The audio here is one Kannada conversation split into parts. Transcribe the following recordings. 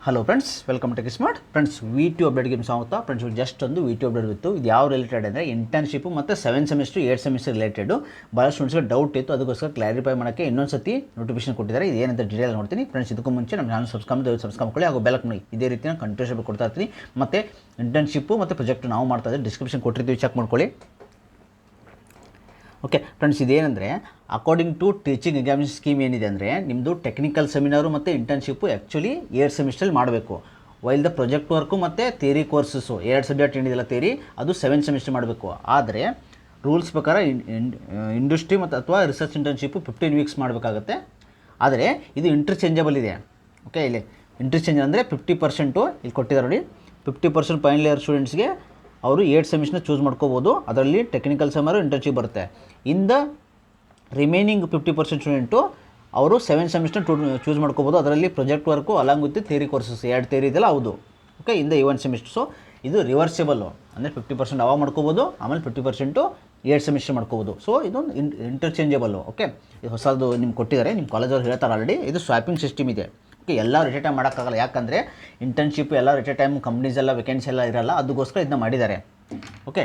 Hello friends, welcome to smart friends. ವಿ2 ಅಪ್ಡೇಟ್ಗೆ ಸ್ವಾಗತ ಫ್ರೆಂಡ್ಸ್. ಜಸ್ಟ್ ಒಂದು ವಿ2 ಅಪ್ಡೇಟ್ ಇತ್ತು. ಇದು ಯಾವ ರಿಲೇಟೆಡ್ ಅಂದರೆ ಇಂಟರ್ನ್ಶಿಪ್ ಮತ್ತು 7 ಸೆಮಿಸ್ಟರ್ 8 ಸೆಮಿಸ್ಟರ್ ರಿಲೇಟೆಡು. ಭಾಳ ಸ್ಟೂಡೆಂಟ್ಸ್ಗೆ ಡೌಟ್ ಇತ್ತು, ಅದಕ್ಕೋಸ್ಕರ ಕ್ಲಾರಿಫೈ ಮಾಡೋಕ್ಕೆ ಇನ್ನೊಂದು ಸತಿ ನೋಟಿಫಿಕೇಶನ್ ಕೊಟ್ಟಿದ್ದಾರೆ. ಇದು ಏನಂತ ಡೀಟೇಲ್ ನೋಡ್ತೀನಿ ಫ್ರೆಂಡ್ಸ್. ಇದಕ್ಕೂ ಮುಂಚೆ ನಮ್ಮ ಚಾನಲ್ ಸಬ್ಸ್ಕ್ರೈಬ್ ಮಾಡ್ಕೊಳ್ಳಿ, ಹಾಗೂ ಬೆಲ್ ಮಾಡಿ. ಇದೇ ರೀತಿ ನಾನು ಕಂಟಿನ್ಯೂಸ್ ಕೊಡ್ತಾ ಇರ್ತೀನಿ. ಮತ್ತು ಇಂಟರ್ನ್ಶಿಪ್ಪು ಮತ್ತು ಪ್ರಾಜೆಕ್ಟ್ ನಾವು ಮಾಡ್ತಾ ಇದ್ದೀವಿ, ಡಿಸ್ಕ್ರಿಪ್ಷನ್ ಕೊಟ್ಟಿರ್ತೀವಿ, ಚೆಕ್ ಮಾಡ್ಕೊಳ್ಳಿ. ಓಕೆ ಫ್ರೆಂಡ್ಸ್, ಇದೇನೆಂದರೆ according to teaching examination scheme ಏನಿದೆ ಅಂದರೆ ನಿಮ್ಮದು ಟೆಕ್ನಿಕಲ್ ಸೆಮಿನಾರು ಮತ್ತು ಇಂಟರ್ನ್ಶಿಪ್ಪು ಆ್ಯಕ್ಚುಲಿ 8 ಸೆಮಿಸ್ಟ್ರಲ್ಲಿ ಮಾಡಬೇಕು. ವೈಲ್ ದ ಪ್ರಾಜೆಕ್ಟ್ ವರ್ಕು ಮತ್ತು ಥಿಯರಿ ಕೋರ್ಸಸ್ಸು 2 ಸಬ್ಜೆಕ್ಟ್ ಏನಿದೆಲ್ಲ ಥಿಯರಿ ಅದು 7 ಸೆಮಿಸ್ಟರ್ ಮಾಡಬೇಕು. ಆದರೆ ರೂಲ್ಸ್ ಪ್ರಕಾರ ಇಂಡಸ್ಟ್ರಿ ಮತ್ತು ಅಥವಾ ರಿಸರ್ಚ್ ಇಂಟರ್ನ್ಶಿಪ್ಪು 15 ವೀಕ್ಸ್ ಮಾಡಬೇಕಾಗತ್ತೆ. ಆದರೆ ಇದು ಇಂಟರ್ಚೇಂಜಬಲ್ ಇದೆ. ಓಕೆ, ಇಲ್ಲಿ ಇಂಟರ್ಚೇಂಜ್ ಅಂದರೆ 50% ಇಲ್ಲಿ ಕೊಟ್ಟಿದ್ದಾರೆ ನೋಡಿ. 50% ಫೈನಲ್ ಇಯರ್ ಸ್ಟೂಡೆಂಟ್ಸ್ಗೆ ಅವರು 8 ಸೆಮಿಸ್ಟರ್ನ ಚೂಸ್ ಮಾಡ್ಕೋಬೋದು. ಅದರಲ್ಲಿ ಟೆಕ್ನಿಕಲ್ ಸೆಮಿನಾರು ಇಂಟರ್ನ್ಶಿಪ್ ಬರುತ್ತೆ. ಇನ್ ದ ರಿಮೈನಿಂಗ್ 50% ಸ್ಟೂಡೆಂಟು ಅವರು 7 ಸೆಮಿಸ್ಟರ್ ಚೂಸ್ ಮಾಡ್ಕೋಬೋದು. ಅದರಲ್ಲಿ project work along with theory courses 2 theory ಇದೆಲ್ಲ ಹೌದು. Okay, in the 1 semester. So ಇದು ರಿವರ್ಸಿಬಲ್ಲು, ಅಂದರೆ 50% ಅವಾಗ ಮಾಡ್ಕೋಬೋದು, ಆಮೇಲೆ 50% 8 ಸೆಮಿಸ್ಟರ್ ಮಾಡ್ಕೋಬೋದು. ಸೊ ಇದೊಂದು ಇಂಟರ್ಚೇಂಜಬಲ್ಲು. ಓಕೆ, ಇದು ಹೊಸದು ನಿಮ್ಗೆ ಕೊಟ್ಟಿದ್ದಾರೆ, ನಿಮ್ಮ ಕಾಲೇಜವ್ರು ಹೇಳ್ತಾರೆ ಆಲ್ರೆಡಿ. ಇದು ಸ್ವಾಪಿಂಗ್ ಸಿಸ್ಟಮ್ ಇದೆ. ಓಕೆ, ಎಲ್ಲ ರಿಟೇಟ್ ಟೈಮ್ ಮಾಡೋಕ್ಕಾಗಲ್ಲ, ಯಾಕಂದರೆ ಇಂಟರ್ನ್ಶಿಪ್ ಎಲ್ಲ ರಿಟೇಟ್ ಟೈಮ್ ಕಂಪ್ನೀಸ್ ಎಲ್ಲ ವೇಕೆನ್ಸಿ ಎಲ್ಲ ಇರಲ್ಲ, ಅದಕ್ಕೋಸ್ಕರ ಇದನ್ನ ಮಾಡಿದ್ದಾರೆ. ಓಕೆ,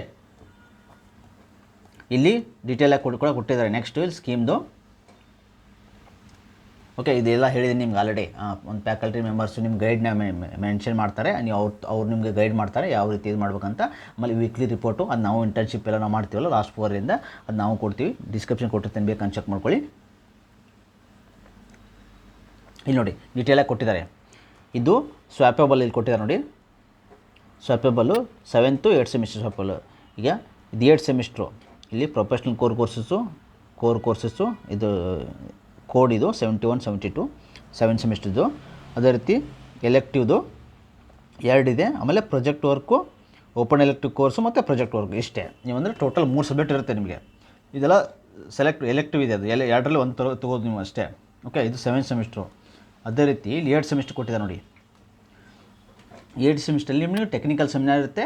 ಇಲ್ಲಿ ಡೀಟೇಲಾಗಿ ಕೂಡ ಕೊಟ್ಟಿದ್ದಾರೆ. ನೆಕ್ಸ್ಟ್ ಇಲ್ಲಿ ಸ್ಕೀಮ್ದು. ಓಕೆ, ಇದೆಲ್ಲ ಹೇಳಿದ್ದೀನಿ ನಿಮ್ಗೆ ಆಲ್ರೆಡಿ. ಒಂದು ಫ್ಯಾಕಲ್ಟಿ ಮೆಂಬರ್ಸು ನಿಮ್ಮ ಗೈಡ್ನ ಮೆನ್ಷನ್ ಮಾಡ್ತಾರೆ, ನೀವು ಅವ್ರು ನಿಮಗೆ ಗೈಡ್ ಮಾಡ್ತಾರೆ ಯಾವ ರೀತಿ ಇದು ಮಾಡ್ಬೇಕಂತ. ಆಮೇಲೆ ವೀಕ್ಲಿ ರಿಪೋರ್ಟು ಅದು ನಾವು ಇಂಟರ್ನ್ಶಿಪ್ ಎಲ್ಲ ನಾವು ಮಾಡ್ತೀವಲ್ಲ ಲಾಸ್ಟ್ 4 ಅದು ನಾವು ಕೊಡ್ತೀವಿ. ಡಿಸ್ಕ್ರಿಪ್ಷನ್ ಕೊಟ್ಟಿರ್ತೇನೆ, ಬೇಕಂತ ಚೆಕ್ ಮಾಡ್ಕೊಳ್ಳಿ. ಇಲ್ಲಿ ನೋಡಿ ಡೀಟೇಲಾಗಿ ಕೊಟ್ಟಿದ್ದಾರೆ. ಇದು ಸ್ವಾಪೇಬಲ್ ಇಲ್ಲಿ ಕೊಟ್ಟಿದ್ದಾರೆ ನೋಡಿ. ಸ್ವಾಪೇಬಲ್ಲು 7th to 8 ಸೆಮಿಸ್ಟರ್ ಸ್ವಾಪೇಬಲ್. ಈಗ ಇದು 8 ಸೆಮಿಸ್ಟ್ರು. ಇಲ್ಲಿ ಪ್ರೊಫೆಷ್ನಲ್ ಕೋರ್ ಕೋರ್ಸಸ್ಸು ಇದು ಕೋಡ್ ಇದು 71, 72 7 ಸೆಮಿಸ್ಟರ್ದು. ಅದೇ ರೀತಿ ಎಲೆಕ್ಟಿವ್ದು 2 ಇದೆ. ಆಮೇಲೆ project work, open elective course ಮತ್ತು ಪ್ರಾಜೆಕ್ಟ್ ವರ್ಕ್ ಇಷ್ಟೇ. ನೀವಂದರೆ ಟೋಟಲ್ 3 ಸಬ್ಜೆಕ್ಟ್ ಇರುತ್ತೆ ನಿಮಗೆ. ಇದೆಲ್ಲ ಎಲೆಕ್ಟಿವ್ ಇದೆ, ಅದು 2ರಲ್ಲಿ ಒಂದು ತಗೋದು ನೀವು ಅಷ್ಟೇ. ಓಕೆ, ಇದು 7 ಸೆಮಿಸ್ಟ್ರು. ಅದೇ ರೀತಿ ಇಲ್ಲಿ 8 ಸೆಮಿಸ್ಟರ್ ಕೊಟ್ಟಿದ್ದಾರೆ ನೋಡಿ. 8 ಸೆಮಿಸ್ಟ್ರಲ್ಲಿ ನಿಮಗೆ ಟೆಕ್ನಿಕಲ್ ಸೆಮಿನಾರ್ ಇರುತ್ತೆ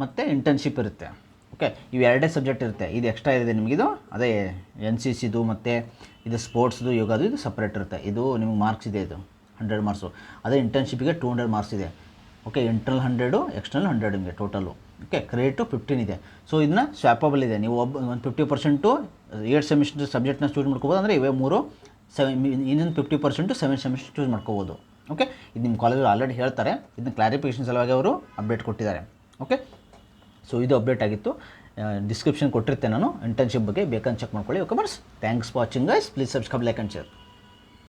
ಮತ್ತು ಇಂಟರ್ನ್ಶಿಪ್ ಇರುತ್ತೆ. ಓಕೆ, ಇವು 2 ಸಬ್ಜೆಕ್ಟ್ ಇರುತ್ತೆ. ಇದು ಎಕ್ಸ್ಟ್ರಾ ಇದೆ ನಿಮಗಿದು. ಅದೇ NCCದು ಮತ್ತು ಇದು ಸ್ಪೋರ್ಟ್ಸ್ದು, ಯೋಗದು ಇದು ಸಪ್ರೇಟ್ ಇರುತ್ತೆ. ಇದು ನಿಮಗೆ ಮಾರ್ಕ್ಸ್ ಇದೆ, ಇದು 100 ಮಾರ್ಕ್ಸು. ಅದೇ ಇಂಟರ್ನ್ಶಿಪ್ಪಿಗೆ 200 ಮಾರ್ಕ್ಸ್ ಇದೆ. ಓಕೆ, ಇಂಟರ್ನಲ್ 100, ಎಕ್ಸ್ಟರ್ನಲ್ 100 ನಿಮಗೆ ಟೋಟಲು. ಓಕೆ, ಕ್ರೆಡಿಟು 15 ಇದೆ. ಸೊ ಇದನ್ನ ಸ್ವಾಪಬಲ್ ಇದೆ. ನೀವು ಒಂದು 50% 8 ಸೆಮಿಸ್ಟರ್ ಸಬ್ಜೆಕ್ಟ್ನ ಚೂಸ್ ಮಾಡ್ಕೋಬೋದು. ಅಂದರೆ ಇವೇ 3 ಇನ್ನೊಂದು 50% 7 ಸೆಮಿಸ್ಟರ್ ಚೂಸ್ ಮಾಡ್ಕೋಬೋದು. ಓಕೆ, ಇದು ನಿಮ್ಮ ಕಾಲೇಜಲ್ಲಿ ಆಲ್ರೆಡಿ ಹೇಳ್ತಾರೆ. ಇದನ್ನ ಕ್ಲಾರಿಫಿಕೇಷನ್ ಸಲುವಾಗಿ ಅವರು ಅಪ್ಡೇಟ್ ಕೊಟ್ಟಿದ್ದಾರೆ. ಓಕೆ, ಸೊ ಇದು ಅಪ್ಡೇಟ್ ಆಗಿತ್ತು. ಡಿಸ್ಕ್ರಿಪ್ಷನ್ ಕೊಟ್ಟಿರ್ತೇನೆ ನಾನು ಇಂಟರ್ನ್ಶಿಪ್ ಬಗ್ಗೆ, ಬೇಕಂತ ಚೆಕ್ ಮಾಡ್ಕೊಳ್ಳಿ. Okay friends, thanks for watching guys. Please subscribe, like and share.